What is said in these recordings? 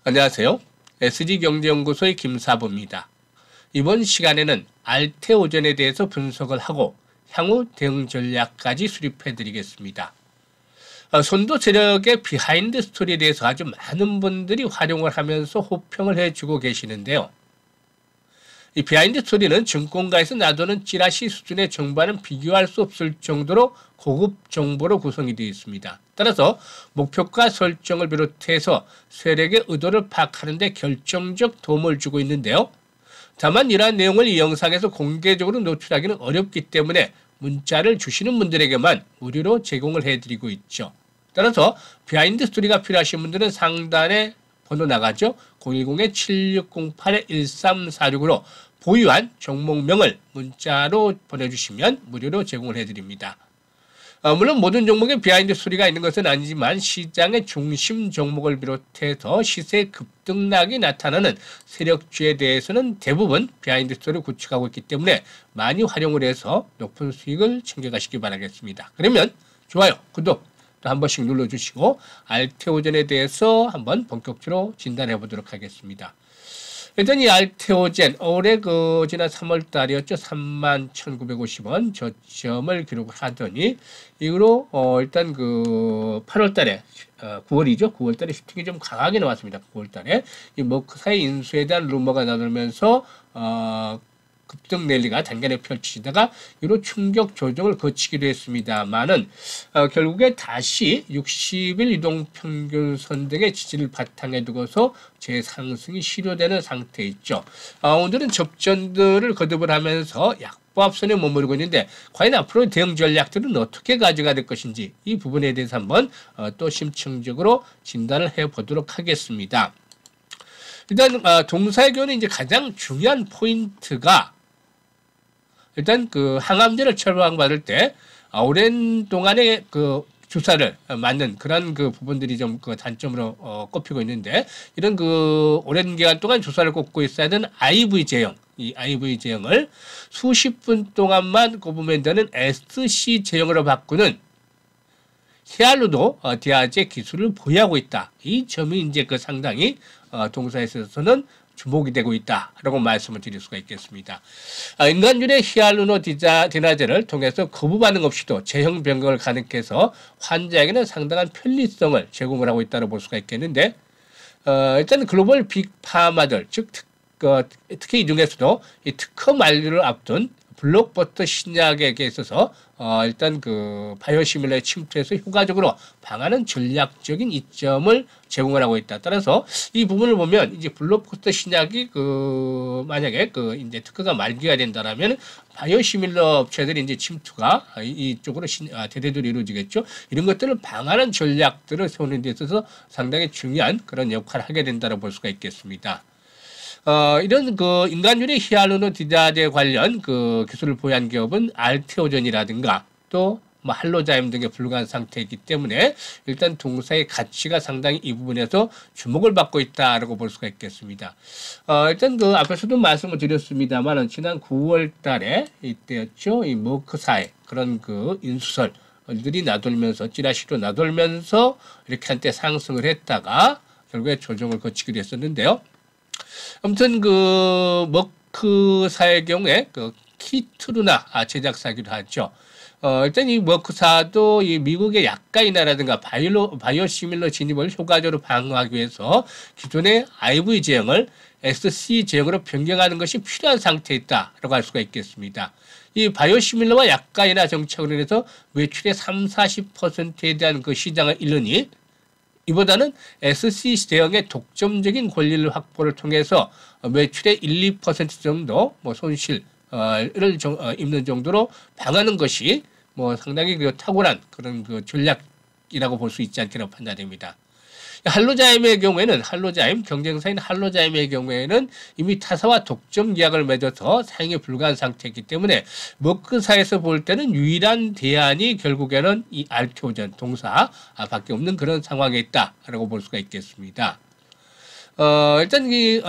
안녕하세요. SG경제연구소의 김사부입니다. 이번 시간에는 알테오젠에 대해서 분석을 하고 향후 대응 전략까지 수립해 드리겠습니다. 선도 세력의 비하인드 스토리에 대해서 아주 많은 분들이 활용을 하면서 호평을 해주고 계시는데요. 이 비하인드 스토리는 증권가에서 놔두는 찌라시 수준의 정보와는 비교할 수 없을 정도로 고급 정보로 구성이 되어 있습니다. 따라서 목표가 설정을 비롯해서 세력의 의도를 파악하는 데 결정적 도움을 주고 있는데요. 다만 이러한 내용을 이 영상에서 공개적으로 노출하기는 어렵기 때문에 문자를 주시는 분들에게만 무료로 제공을 해드리고 있죠. 따라서 비하인드 스토리가 필요하신 분들은 상단에 번호 나가죠. 010-7608-1346으로 보유한 종목명을 문자로 보내주시면 무료로 제공을 해드립니다. 물론 모든 종목에 비하인드 스토리가 있는 것은 아니지만 시장의 중심 종목을 비롯해서 시세 급등락이 나타나는 세력주에 대해서는 대부분 비하인드 스토리를 구축하고 있기 때문에 많이 활용을 해서 높은 수익을 챙겨가시기 바라겠습니다. 그러면 좋아요, 구독 또 한 번씩 눌러주시고 알테오젠에 대해서 한번 본격적으로 진단해 보도록 하겠습니다. 일단 이 알테오젠 올해 지난 3월 달이었죠. 31,950원 저점을 기록을 하더니 이후로 일단 8월 달에 9월이죠. 9월 달에 슈팅이 좀 강하게 나왔습니다. 9월 달에 이 머크사의 인수에 대한 루머가 나돌면서 급등 랠리가 단간에 펼치다가 이로 충격 조정을 거치기도 했습니다만은 결국에 다시 60일 이동평균선 등의 지지를 바탕에 두고서 재상승이 시료되는 상태에 있죠. 오늘은 접전들을 거듭을 하면서 약보합선에 머무르고 있는데 과연 앞으로 대응 전략들은 어떻게 가져가야 될 것인지 이 부분에 대해서 한번 또 심층적으로 진단을 해보도록 하겠습니다. 일단 동사의 경우는 이제 가장 중요한 포인트가 일단 항암제를 처방받을 때 오랜 동안의 주사를 맞는 그런 부분들이 좀 단점으로 꼽히고 있는데 이런 오랜 기간 동안 주사를 꽂고 있어야 되는 IV 제형, 이 IV 제형을 수십 분 동안만 꼽으면 되는 SC 제형으로 바꾸는 히알루로 디아제 기술을 보유하고 있다. 이 점이 이제 상당히 동사에 있어서는 주목이 되고 있다라고 말씀을 드릴 수가 있겠습니다. 인간균의 히알루로니다제를 통해서 거부 반응 없이도 제형 변경을 가능해서 환자에게는 상당한 편리성을 제공을 하고 있다고 볼 수가 있겠는데 일단 글로벌 빅파마들 즉 특히 이 중에서도 이 특허 만료를 앞둔 블록버스터 신약에 있어서 일단 바이오시밀러에 침투해서 효과적으로 방하는 전략적인 이점을 제공을 하고 있다. 따라서 이 부분을 보면 이제 블록버스터 신약이 만약에 이제 특허가 만기가 된다라면 바이오시밀러 업체들이 이제 침투가 이쪽으로 대대적으로 이루어지겠죠. 이런 것들을 방하는 전략들을 세우는 데 있어서 상당히 중요한 그런 역할을 하게 된다고 볼 수가 있겠습니다. 이런 인간유래 히알루로니다제 관련 기술을 보유한 기업은 알테오젠이라든가 또 할로자임 등에 불과한 상태이기 때문에 일단 동사의 가치가 상당히 이 부분에서 주목을 받고 있다라고 볼 수가 있겠습니다. 일단 앞에서도 말씀을 드렸습니다만 지난 9월 달에 이때였죠. 이 머크사의 그런 인수설들이 나돌면서 찌라시로 나돌면서 이렇게 한때 상승을 했다가 결국에 조정을 거치기도 했었는데요. 아무튼 머크사의 경우에 키트루나 제작사기도 하죠. 일단 이 머크사도 이 미국의 약가이나라든가 바이오시밀러 진입을 효과적으로 방어하기 위해서 기존의 IV 제형을 SC 제형으로 변경하는 것이 필요한 상태에 있다라고 할 수가 있겠습니다. 이 바이오시밀러와 약가이나 정착으로 인해서 매출의 30-40%에 대한 시장을 잃으니 이보다는 SC 대형의 독점적인 권리를 확보를 통해서 매출의 1-2% 정도 손실을 입는 정도로 방하는 것이 상당히 탁월한 그런 전략이라고 볼 수 있지 않겠나 판단됩니다. 할로자임의 경우에는 경쟁사인 할로자임의 경우에는 이미 타사와 독점 계약을 맺어서 사용이 불가한 상태이기 때문에 머크사에서 볼 때는 유일한 대안이 결국에는 이 알테오젠 동사 밖에 없는 그런 상황에 있다라고 볼 수가 있겠습니다. 일단 이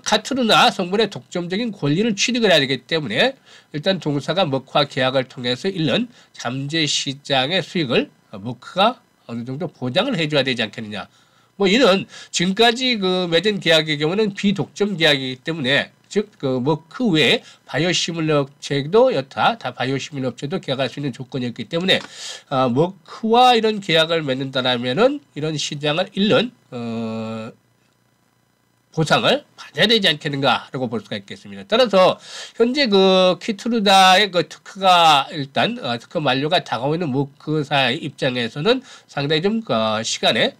카트루나 성분의 독점적인 권리를 취득을 해야 되기 때문에 일단 동사가 머크와 계약을 통해서 잃는 잠재 시장의 수익을 머크가 어느 정도 보장을 해줘야 되지 않겠느냐. 뭐 이는 지금까지 그 맺은 계약의 경우는 비독점 계약이기 때문에 즉 그 머크 외에 바이오시밀러 업체도 여타 다 바이오시밀러 업체도 계약할 수 있는 조건이었기 때문에 머크와 이런 계약을 맺는다라면은 이런 시장을 잃는 보상을 받아야 되지 않겠는가라고 볼 수가 있겠습니다. 따라서 현재 그 키트루다의 그 특허가 일단 특허 만료가 다가오고 있는 머크사의 입장에서는 상당히 좀 시간에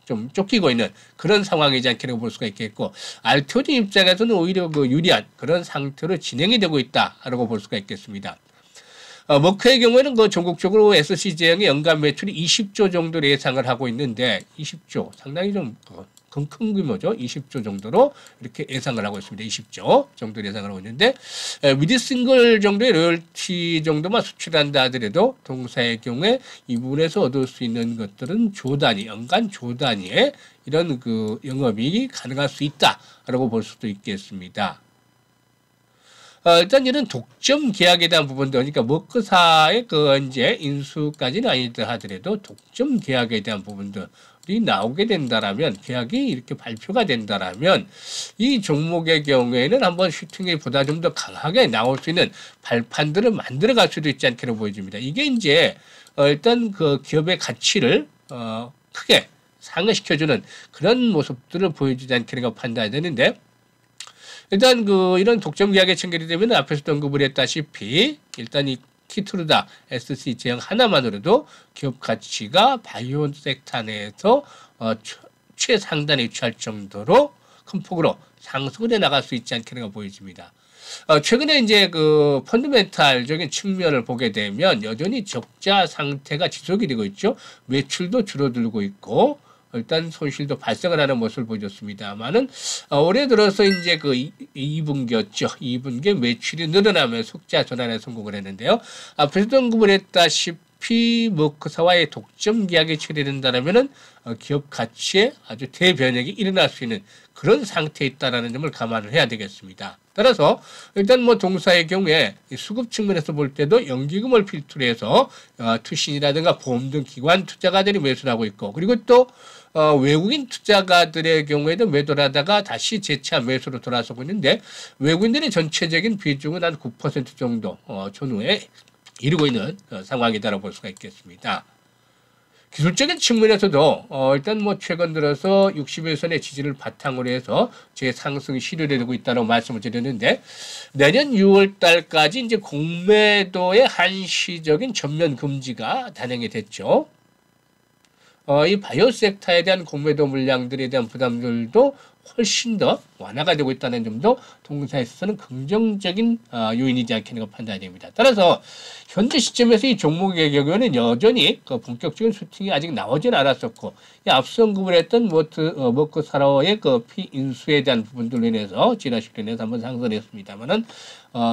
좀 쫓기고 있는 그런 상황이지 않겠는가 볼 수가 있겠고, 알토딘 입장에서는 오히려 그 유리한 그런 상태로 진행이 되고 있다라고 볼 수가 있겠습니다. 머크의 경우에는 그 전국적으로 SC 제형의 연간 매출이 20조 정도로 예상을 하고 있는데 20조 상당히 좀 큰 규모죠. 20조 정도로 이렇게 예상을 하고 있습니다. 20조 정도로 예상을 하고 있는데 미드싱글 정도의 로열티 정도만 수출한다 하더라도 동사의 경우에 이 부분에서 얻을 수 있는 것들은 조 단위, 연간 조 단위의 이런 그 영업이익이 가능할 수 있다라고 볼 수도 있겠습니다. 일단 이런 독점 계약에 대한 부분도, 그러니까 머크사의 그 이제 인수까지는 아니다 하더라도 독점 계약에 대한 부분들이 나오게 된다라면, 계약이 이렇게 발표가 된다라면 이 종목의 경우에는 한번 슈팅이 보다 좀 더 강하게 나올 수 있는 발판들을 만들어 갈 수도 있지 않게 보여집니다. 이게 이제 일단 그 기업의 가치를 크게 상승시켜주는 그런 모습들을 보여주지 않겠는가 판단이 되는데, 일단 그 이런 독점 계약에 청결이 되면 앞에서도 언급을 했다시피 일단 이 키트루다 SC 제형 하나만으로도 기업 가치가 바이오 섹터 내에서 최상단에 위치할 정도로 큰 폭으로 상승을 해 나갈 수 있지 않겠는가 보여집니다. 최근에 이제 그 펀드멘탈적인 측면을 보게 되면 여전히 적자 상태가 지속이 되고 있죠. 매출도 줄어들고 있고 일단 손실도 발생을 하는 모습을 보여줬습니다만은 올해 들어서 이제 그 2분기였죠. 2분기에 매출이 늘어나면서 흑자 전환에 성공을 했는데요. 앞에서도 언급을 했다시피 머크사와의 독점 계약이 체결된다면은 기업 가치에 아주 대변혁이 일어날 수 있는 그런 상태에 있다라는 점을 감안을 해야 되겠습니다. 따라서 일단 뭐 동사의 경우에 수급 측면에서 볼 때도 연기금을 필두로 해서 투신이라든가 보험 등 기관 투자가들이 매수를 하고 있고, 그리고 또 외국인 투자가들의 경우에도 매도를 하다가 다시 재차 매수로 돌아서고 있는데, 외국인들의 전체적인 비중은 한 9% 정도 전후에 이루고 있는 상황이다라고 볼 수가 있겠습니다. 기술적인 측면에서도 일단 뭐 최근 들어서 60일선의 지지를 바탕으로 해서 재상승이 시료되고 있다고 말씀을 드렸는데, 내년 6월 달까지 이제 공매도의 한시적인 전면 금지가 단행이 됐죠. 이 바이오 섹터에 대한 공매도 물량들에 대한 부담들도 훨씬 더 완화가 되고 있다는 점도 동사에 있어서는 긍정적인 요인이지 않겠는가 판단이 됩니다. 따라서 현재 시점에서 이 종목의 경우에는 여전히 그 본격적인 슈팅이 아직 나오지는 않았었고, 이 앞서 언급을 했던 머크사로의 그 피인수에 대한 부분들로 인해서 지라시로 인해서 한번 상승했습니다만은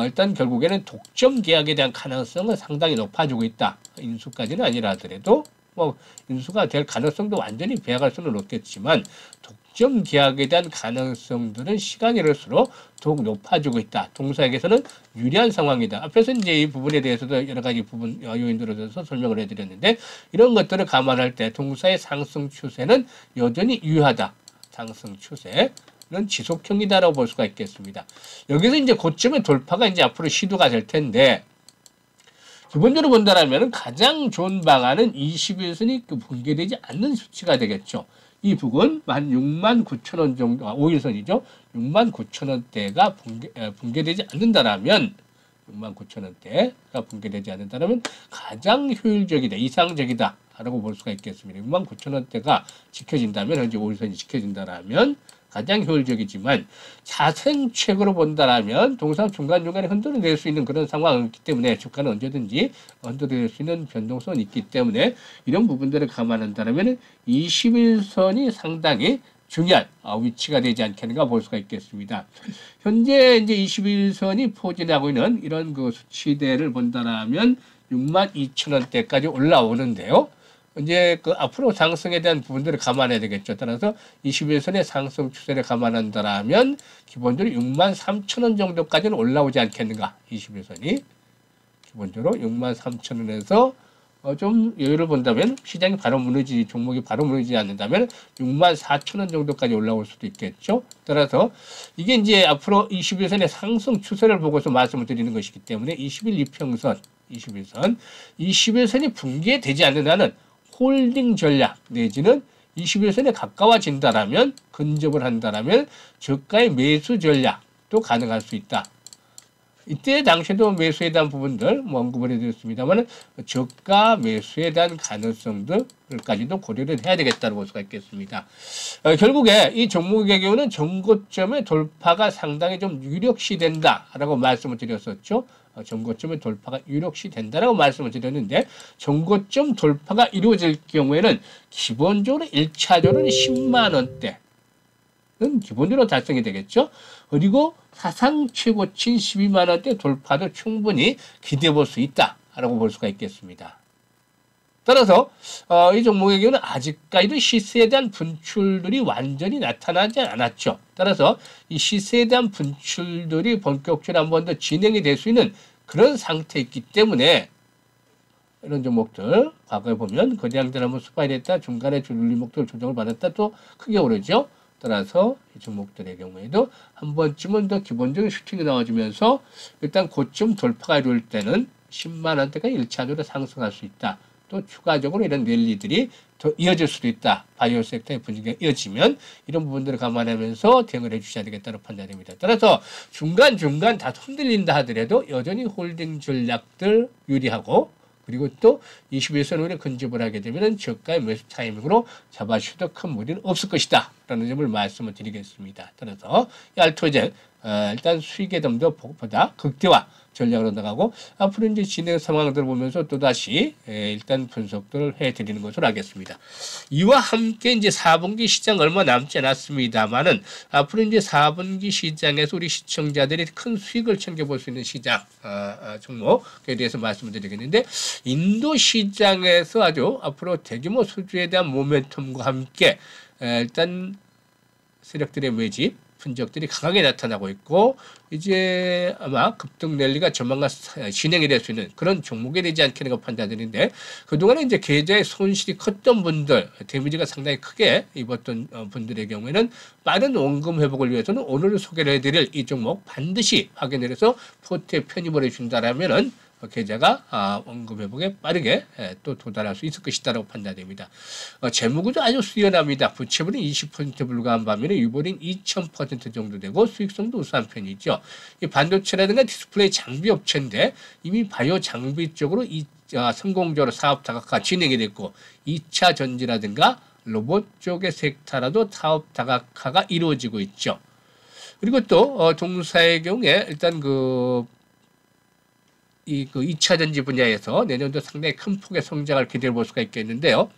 일단 결국에는 독점 계약에 대한 가능성은 상당히 높아지고 있다. 인수까지는 아니라 하더라도 뭐 인수가 될 가능성도 완전히 배제할 수는 없겠지만 독점 계약에 대한 가능성들은 시간이 흐를수록 더욱 높아지고 있다. 동사에게서는 유리한 상황이다. 앞에서 이제 이 부분에 대해서도 여러 가지 부분 요인들에 대해서 설명을 해드렸는데, 이런 것들을 감안할 때 동사의 상승 추세는 여전히 유효하다. 상승 추세는 지속형이다라고 볼 수가 있겠습니다. 여기서 이제 고점의 돌파가 이제 앞으로 시도가 될 텐데, 기본적으로 본다면 가장 좋은 방안은 21선이 붕괴되지 않는 수치가 되겠죠. 이 부분 16,900원 정도, 5일선이죠. 69,000원대가 붕괴되지 않는다라면, 69,000원대가 붕괴되지 않는다라면 가장 효율적이다, 이상적이다 라고 볼 수가 있겠습니다. 69,000원대가 지켜진다면, 현재 5일선이 지켜진다라면 가장 효율적이지만, 자생책으로 본다라면 동상 중간중간에 흔들어낼 수 있는 그런 상황이기 때문에, 주가는 언제든지 흔들어낼 수 있는 변동성이 있기 때문에 이런 부분들을 감안한다면 21선이 상당히 중요한 위치가 되지 않겠는가 볼 수가 있겠습니다. 현재 이제 21선이 포진하고 있는 이런 그 수치대를 본다라면 62,000원대까지 올라오는데요. 이제 그 앞으로 상승에 대한 부분들을 감안해야 되겠죠. 따라서 21선의 상승 추세를 감안한다면 기본적으로 63,000원 정도까지는 올라오지 않겠는가. 21선이 기본적으로 63,000원에서 좀 여유를 본다면 시장이 바로 종목이 바로 무너지지 않는다면 64,000원 정도까지 올라올 수도 있겠죠. 따라서 이게 이제 앞으로 21선의 상승 추세를 보고서 말씀을 드리는 것이기 때문에 21 이평선, 21선이 붕괴되지 않는 한은 홀딩 전략 내지는 21선에 가까워진다라면 근접을 한다라면 저가의 매수 전략도 가능할 수 있다. 이때 당시에도 매수에 대한 부분들 언급을 해드렸습니다만 저가 매수에 대한 가능성들까지도 고려를 해야 되겠다고 볼 수가 있겠습니다. 결국에 이 종목의 경우는 전고점의 돌파가 상당히 좀 유력시 된다라고 말씀을 드렸었죠. 전고점의 돌파가 유력시 된다라고 말씀을 드렸는데 전고점 돌파가 이루어질 경우에는 기본적으로 1차적으로는 10만 원대 기본적으로 달성이 되겠죠. 그리고 사상 최고치 12만 원대 돌파도 충분히 기대해 볼 수 있다라고 볼 수가 있겠습니다. 따라서 이 종목의 경우는 아직까지도 시세에 대한 분출들이 완전히 나타나지 않았죠. 따라서 이 시세에 대한 분출들이 본격적으로 한 번 더 진행이 될 수 있는 그런 상태이기 때문에 이런 종목들 과거에 보면 거래량들 한번 수발했다 중간에 줄림목들 조정을 받았다 또 크게 오르죠. 따라서 이 종목들의 경우에도 한 번쯤은 더 기본적인 슈팅이 나와주면서 일단 고점 돌파가 이룰 때는 10만 원대가 1차적으로 상승할 수 있다. 또 추가적으로 이런 랠리들이 더 이어질 수도 있다. 바이오 섹터의 분위기가 이어지면 이런 부분들을 감안하면서 대응을 해주셔야 되겠다는 판단입니다. 따라서 중간중간 다 흔들린다 하더라도 여전히 홀딩 전략들 유리하고 그리고 또 21선 후에 근접을 하게 되면 저가의 매수 타이밍으로 잡아주셔도 큰 무리는 없을 것이다 라는 점을 말씀을 드리겠습니다. 따라서 이 알토젠 일단 수익의 점도 보다 극대화 전략으로 나가고 앞으로 이제 진행 상황들을 보면서 또다시 일단 분석들을 해드리는 것으로 하겠습니다. 이와 함께 이제 4분기 시장 얼마 남지 않았습니다만은 앞으로 이제 4분기 시장에서 우리 시청자들이 큰 수익을 챙겨볼 수 있는 시장 종목에 대해서 말씀을 드리겠는데 인도 시장에서 아주 앞으로 대규모 수주에 대한 모멘텀과 함께 일단 세력들의 매집 분적들이 강하게 나타나고 있고 이제 아마 급등 랠리가 조만간 진행이 될 수 있는 그런 종목이 되지 않겠는가 판단드리는데 그동안에 이제 계좌의 손실이 컸던 분들 데미지가 상당히 크게 입었던 분들의 경우에는 빠른 원금 회복을 위해서는 오늘 소개를 해드릴 이 종목 반드시 확인을 해서 포트에 편입을 해준다라면은 계좌가 원금 회복에 빠르게 또 도달할 수 있을 것이다라고 판단됩니다. 재무구조 아주 수연합니다. 부채물은 20% 불과한 반면에 유보는 2000% 정도 되고 수익성도 우수한 편이죠. 이 반도체라든가 디스플레이 장비 업체인데 이미 바이오 장비 쪽으로 성공적으로 사업 다각화 진행이 됐고 2차 전지라든가 로봇 쪽의 섹터라도 사업 다각화가 이루어지고 있죠. 그리고 또 동사의 경우에 일단 그 2차 전지 분야에서 내년도 상당히 큰 폭의 성장을 기대해 볼 수가 있겠는데요.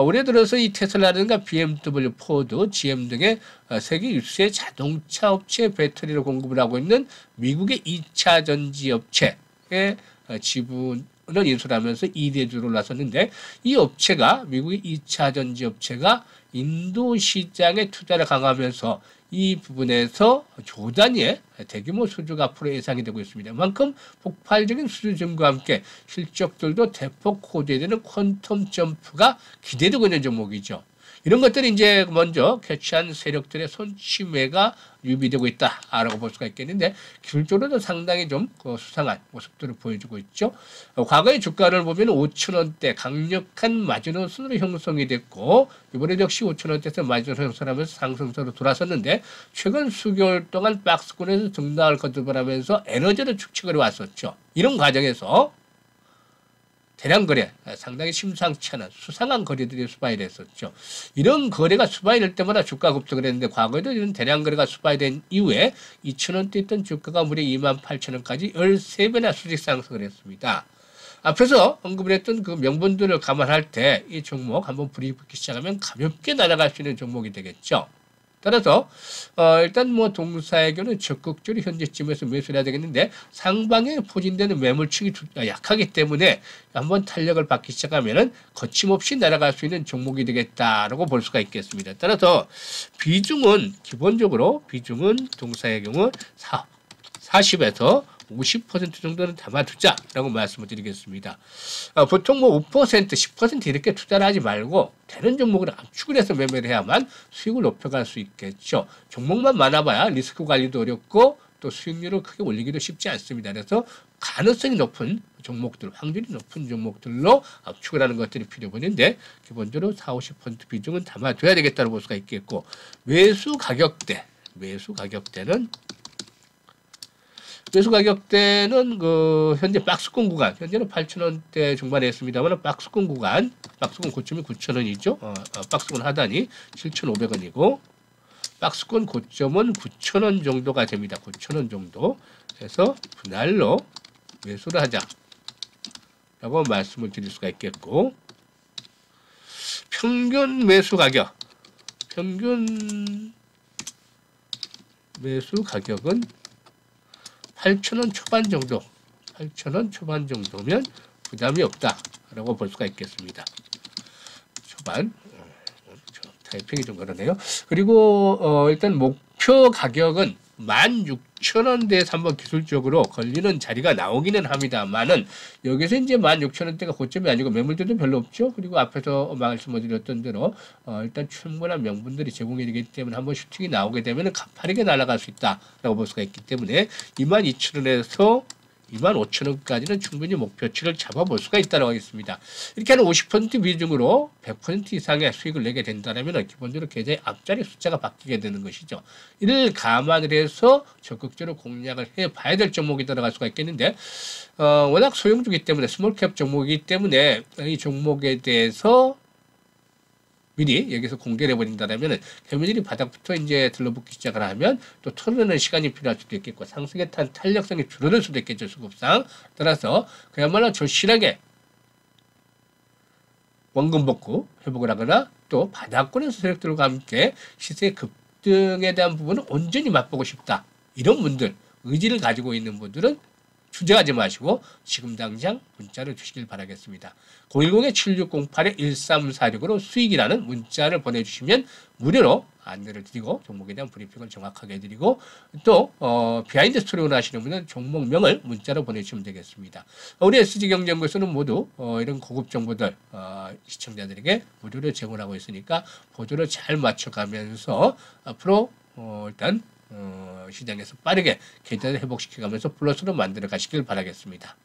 올해 들어서 이 테슬라라든가 BMW, 포드, GM 등의 세계 유수의 자동차 업체 배터리를 공급을 하고 있는 미국의 2차 전지 업체의 지분을 인수하면서 2대주로 나섰는데 이 업체가 미국의 2차 전지 업체가 인도 시장에 투자를 강화하면서 이 부분에서 조 단위의 대규모 수주가 앞으로 예상이 되고 있습니다. 그만큼 폭발적인 수주 증가와 함께 실적들도 대폭 호재되는 퀀텀 점프가 기대되고 있는 종목이죠. 이런 것들이 이제 먼저 캐치한 세력들의 손치매가 유비되고 있다라고 볼 수가 있겠는데 기술적으로도 상당히 좀 수상한 모습들을 보여주고 있죠. 과거의 주가를 보면 5,000원대 강력한 마지노선으로 형성이 됐고 이번에 역시 5,000원대에서 마지노선 형성하면서 상승세로 돌아섰는데 최근 수개월 동안 박스권에서 등락을 거듭하면서 에너지를 축적해 왔었죠. 이런 과정에서 대량 거래, 상당히 심상치 않은 수상한 거래들이 수반이 됐었죠. 이런 거래가 수반이 될 때마다 주가 급등을 했는데 과거에도 이런 대량 거래가 수반이 된 이후에 2,000원대 있던 주가가 무려 28,000원까지 13배나 수직 상승을 했습니다. 앞에서 언급을 했던 그 명분들을 감안할 때 이 종목 한번 불이 붙기 시작하면 가볍게 날아갈 수 있는 종목이 되겠죠. 따라서 일단 뭐 동사에게는 적극적으로 현재쯤에서 매수를 해야 되겠는데 상방에 포진되는 매물층이 약하기 때문에 한번 탄력을 받기 시작하면은 거침없이 날아갈 수 있는 종목이 되겠다라고 볼 수가 있겠습니다. 따라서 비중은 기본적으로 비중은 동사의 경우 40에서 50% 정도는 담아두자라고 말씀을 드리겠습니다. 보통 뭐 5%, 10% 이렇게 투자를 하지 말고 되는 종목을 압축을 해서 매매를 해야만 수익을 높여갈 수 있겠죠. 종목만 많아봐야 리스크 관리도 어렵고 또 수익률을 크게 올리기도 쉽지 않습니다. 그래서 가능성이 높은 종목들, 확률이 높은 종목들로 압축을 하는 것들이 필요한데 기본적으로 4, 50% 비중은 담아둬야 되겠다고 볼 수가 있겠고 매수 가격대는 그 현재 박스권 구간, 현재는 8,000원대 중반에 했습니다만 박스권 구간, 박스권 고점이 9,000원이죠. 박스권 하단이 7,500원이고 박스권 고점은 9,000원 정도가 됩니다. 9,000원 정도. 그래서 분할로 매수를 하자라고 말씀을 드릴 수가 있겠고 평균 매수 가격은 8,000원 초반 정도, 8,000원 초반 정도면 부담이 없다라고 볼 수가 있겠습니다. 초반. 타이핑이 좀 그러네요. 그리고 일단 목표 가격은 16,000원대에서 한번 기술적으로 걸리는 자리가 나오기는 합니다만은 여기서 이제 16,000원대가 고점이 아니고 매물대도 별로 없죠. 그리고 앞에서 말씀드렸던 대로 일단 충분한 명분들이 제공이 되기 때문에 한번 슈팅이 나오게 되면 가파르게 날아갈 수 있다라고 볼 수가 있기 때문에 22,000원에서 25,000원까지는 충분히 목표치를 잡아볼 수가 있다고 하겠습니다. 이렇게 하는 50% 비중으로 100% 이상의 수익을 내게 된다면 기본적으로 계좌의 앞자리 숫자가 바뀌게 되는 것이죠. 이를 감안을 해서 적극적으로 공략을 해봐야 될 종목이 들어갈 수가 있겠는데 워낙 소형주기 때문에 스몰캡 종목이기 때문에 이 종목에 대해서 미리 여기서 공개를 해버린다면 개미들이 바닥부터 이제 들러붙기 시작을 하면 또 털어내는 시간이 필요할 수도 있겠고 상승에 탄 탄력성이 줄어들 수도 있겠죠. 수급상. 따라서 그야말로 절실하게 원금 복구 회복을 하거나 또 바닥권에서 세력들과 함께 시세 급등에 대한 부분은 온전히 맛보고 싶다. 이런 분들, 의지를 가지고 있는 분들은 주저하지 마시고 지금 당장 문자를 주시길 바라겠습니다. 010-7608-1346으로 수익이라는 문자를 보내주시면 무료로 안내를 드리고 종목에 대한 브리핑을 정확하게 해드리고 또 비하인드 스토리 원하시는 분은 종목명을 문자로 보내주시면 되겠습니다. 우리 SG경제연구소는 모두 이런 고급 정보들 시청자들에게 무료로 제공하고 있으니까 보조를 잘 맞춰가면서 앞으로 일단 시장에서 빠르게 계좌를 회복시켜가면서 플러스로 만들어 가시길 바라겠습니다.